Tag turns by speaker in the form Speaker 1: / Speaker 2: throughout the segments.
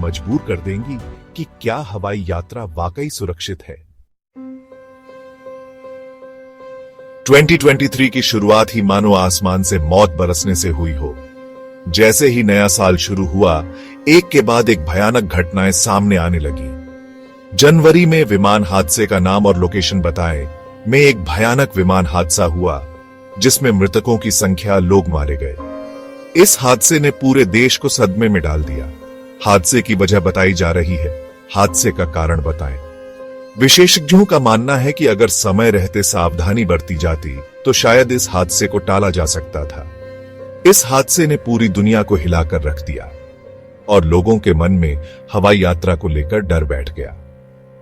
Speaker 1: मजबूर कर देंगी कि क्या हवाई यात्रा वाकई सुरक्षित है। 2023 की शुरुआत ही मानो आसमान से मौत बरसने से हुई हो। जैसे ही नया साल शुरू हुआ, एक के बाद एक भयानक घटनाएं सामने आने लगी। जनवरी में विमान हादसे का नाम और लोकेशन बताएं में एक भयानक विमान हादसा हुआ जिसमें मृतकों की संख्या, लोग मारे गए। इस हादसे ने पूरे देश को सदमे में डाल दिया। हादसे की वजह बताई जा रही है, हादसे का कारण बताएं। विशेषज्ञों का मानना है कि अगर समय रहते सावधानी बरती जाती तो शायद इस हादसे को टाला जा सकता था। इस हादसे ने पूरी दुनिया को हिलाकर रख दिया और लोगों के मन में हवाई यात्रा को लेकर डर बैठ गया।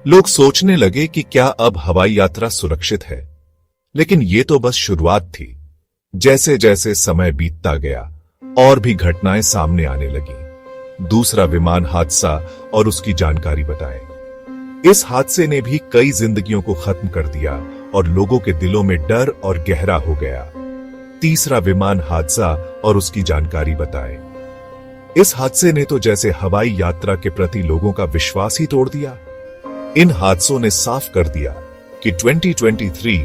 Speaker 1: लोग सोचने लगे कि क्या अब हवाई यात्रा सुरक्षित है, लेकिन यह तो बस शुरुआत थी। जैसे जैसे समय बीतता गया और भी घटनाएं सामने आने लगी। दूसरा विमान हादसा और उसकी जानकारी बताएं। इस हादसे ने भी कई जिंदगियों को खत्म कर दिया और लोगों के दिलों में डर और गहरा हो गया। तीसरा विमान हादसा और उसकी जानकारी बताएं। इस हादसे ने तो जैसे हवाई यात्रा के प्रति लोगों का विश्वास ही तोड़ दिया। इन हादसों ने साफ कर दिया कि 2023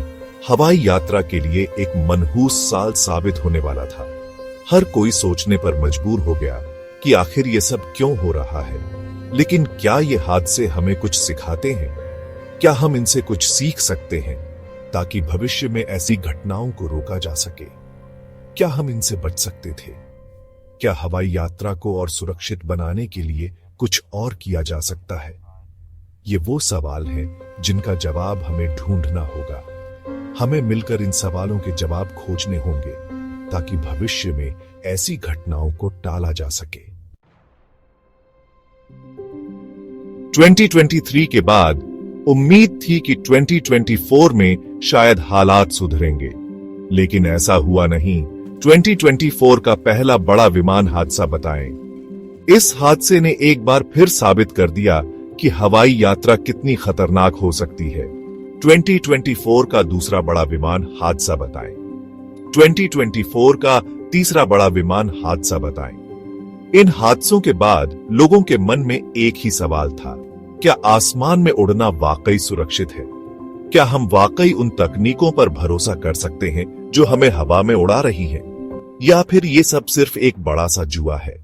Speaker 1: हवाई यात्रा के लिए एक मनहूस साल साबित होने वाला था। हर कोई सोचने पर मजबूर हो गया कि आखिर ये सब क्यों हो रहा है। लेकिन क्या ये हादसे हमें कुछ सिखाते हैं? क्या हम इनसे कुछ सीख सकते हैं ताकि भविष्य में ऐसी घटनाओं को रोका जा सके? क्या हम इनसे बच सकते थे? क्या हवाई यात्रा को और सुरक्षित बनाने के लिए कुछ और किया जा सकता है? ये वो सवाल हैं जिनका जवाब हमें ढूंढना होगा। हमें मिलकर इन सवालों के जवाब खोजने होंगे ताकि भविष्य में ऐसी घटनाओं को टाला जा सके। 2023 के बाद उम्मीद थी कि 2024 में शायद हालात सुधरेंगे, लेकिन ऐसा हुआ नहीं। 2024 का पहला बड़ा विमान हादसा बताएं। इस हादसे ने एक बार फिर साबित कर दिया कि हवाई यात्रा कितनी खतरनाक हो सकती है। 2024 का दूसरा बड़ा विमान हादसा बताएं। 2024 का तीसरा बड़ा विमान हादसा बताएं। इन हादसों के बाद लोगों के मन में एक ही सवाल था, क्या आसमान में उड़ना वाकई सुरक्षित है? क्या हम वाकई उन तकनीकों पर भरोसा कर सकते हैं जो हमें हवा में उड़ा रही है, या फिर ये सब सिर्फ एक बड़ा सा जुआ है?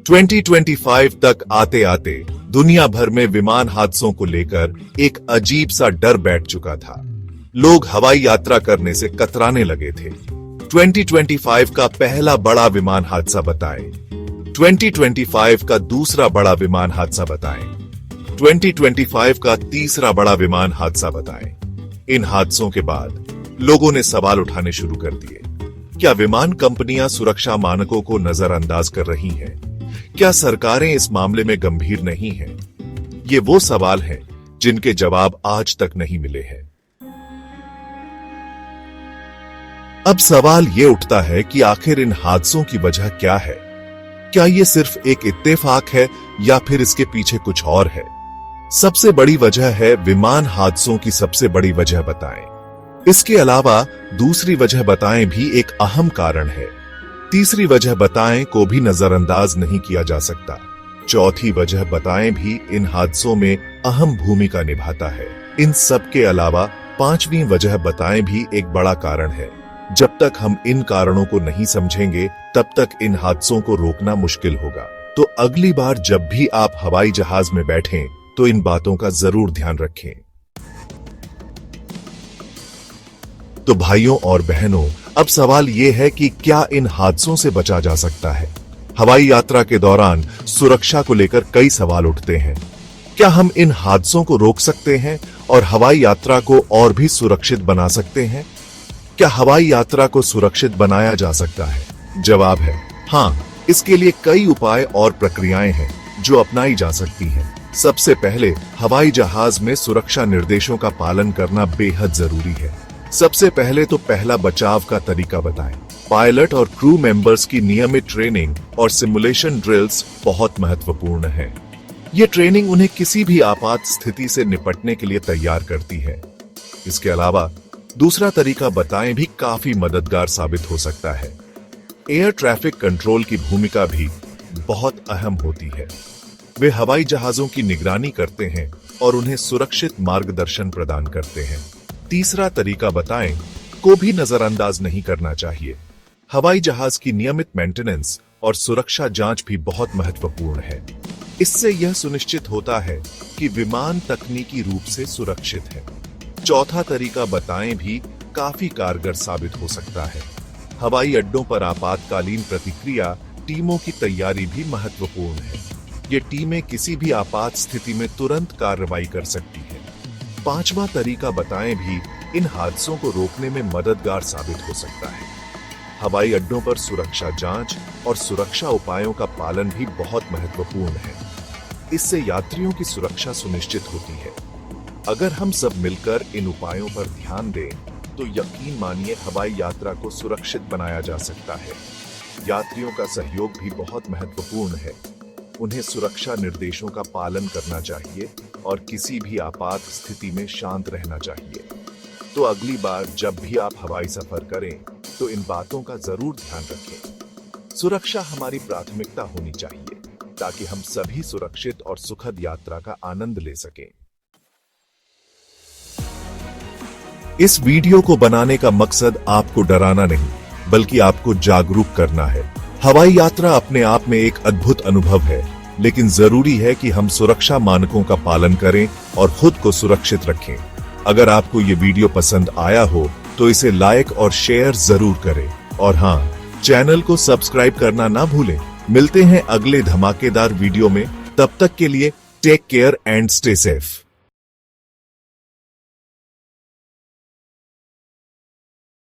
Speaker 1: 2025 तक आते आते दुनिया भर में विमान हादसों को लेकर एक अजीब सा डर बैठ चुका था। लोग हवाई यात्रा करने से कतराने लगे थे। 2025 का पहला बड़ा विमान हादसा बताएं। 2025 का दूसरा बड़ा विमान हादसा बताएं। 2025 का तीसरा बड़ा विमान हादसा बताएं। इन हादसों के बाद लोगों ने सवाल उठाने शुरू कर दिए। क्या विमान कंपनियां सुरक्षा मानकों को नजरअंदाज कर रही हैं? क्या सरकारें इस मामले में गंभीर नहीं हैं? ये वो सवाल हैं जिनके जवाब आज तक नहीं मिले हैं। अब सवाल ये उठता है कि आखिर इन हादसों की वजह क्या है? क्या ये सिर्फ एक इत्तेफाक है या फिर इसके पीछे कुछ और है? सबसे बड़ी वजह है विमान हादसों की सबसे बड़ी वजह बताएं। इसके अलावा दूसरी वजह बताएं भी एक अहम कारण है। तीसरी वजह बताएं को भी नजरअंदाज नहीं किया जा सकता। चौथी वजह बताएं भी इन हादसों में अहम भूमिका निभाता है। इन सब के अलावा पांचवी वजह बताएं भी एक बड़ा कारण है। जब तक हम इन कारणों को नहीं समझेंगे तब तक इन हादसों को रोकना मुश्किल होगा। तो अगली बार जब भी आप हवाई जहाज में बैठें तो इन बातों का जरूर ध्यान रखें। तो भाइयों और बहनों, अब सवाल यह है कि क्या इन हादसों से बचा जा सकता है? हवाई यात्रा के दौरान सुरक्षा को लेकर कई सवाल उठते हैं। क्या हम इन हादसों को रोक सकते हैं और हवाई यात्रा को और भी सुरक्षित बना सकते हैं? क्या हवाई यात्रा को सुरक्षित बनाया जा सकता है? जवाब है हाँ। इसके लिए कई उपाय और प्रक्रियाएं हैं जो अपनाई जा सकती हैं। सबसे पहले हवाई जहाज में सुरक्षा निर्देशों का पालन करना बेहद जरूरी है। सबसे पहले तो पहला बचाव का तरीका बताएं। पायलट और क्रू मेंबर्स की नियमित ट्रेनिंग और सिमुलेशन ड्रिल्स बहुत महत्वपूर्ण है। ये ट्रेनिंग उन्हें किसी भी आपात स्थिति से निपटने के लिए तैयार करती है। इसके अलावा दूसरा तरीका बताएं भी काफी मददगार साबित हो सकता है। एयर ट्रैफिक कंट्रोल की भूमिका भी बहुत अहम होती है। वे हवाई जहाजों की निगरानी करते हैं और उन्हें सुरक्षित मार्गदर्शन प्रदान करते हैं। तीसरा तरीका बताएं को भी नजरअंदाज नहीं करना चाहिए। हवाई जहाज की नियमित मेंटेनेंस और सुरक्षा जांच भी बहुत महत्वपूर्ण है। इससे यह सुनिश्चित होता है कि विमान तकनीकी रूप से सुरक्षित है। चौथा तरीका बताएं भी काफी कारगर साबित हो सकता है। हवाई अड्डों पर आपातकालीन प्रतिक्रिया टीमों की तैयारी भी महत्वपूर्ण है। ये टीमें किसी भी आपात स्थिति में तुरंत कार्रवाई कर सकती हैं। पांचवा तरीका बताएं भी इन हादसों को रोकने में मददगार साबित हो सकता है। हवाई अड्डों पर सुरक्षा जांच और सुरक्षा उपायों का पालन भी बहुत महत्वपूर्ण है। इससे यात्रियों की सुरक्षा सुनिश्चित होती है। अगर हम सब मिलकर इन उपायों पर ध्यान दें तो यकीन मानिए हवाई यात्रा को सुरक्षित बनाया जा सकता है। यात्रियों का सहयोग भी बहुत महत्वपूर्ण है। उन्हें सुरक्षा निर्देशों का पालन करना चाहिए और किसी भी आपात स्थिति में शांत रहना चाहिए। तो अगली बार जब भी आप हवाई सफर करें तो इन बातों का जरूर ध्यान रखें। सुरक्षा हमारी प्राथमिकता होनी चाहिए ताकि हम सभी सुरक्षित और सुखद यात्रा का आनंद ले सकें। इस वीडियो को बनाने का मकसद आपको डराना नहीं, बल्कि आपको जागरूक करना है। हवाई यात्रा अपने आप में एक अद्भुत अनुभव है, लेकिन जरूरी है कि हम सुरक्षा मानकों का पालन करें और खुद को सुरक्षित रखें। अगर आपको ये वीडियो पसंद आया हो तो इसे लाइक और शेयर जरूर करें और हाँ, चैनल को सब्सक्राइब करना ना भूलें। मिलते हैं अगले धमाकेदार वीडियो में। तब तक के लिए take care and stay safe.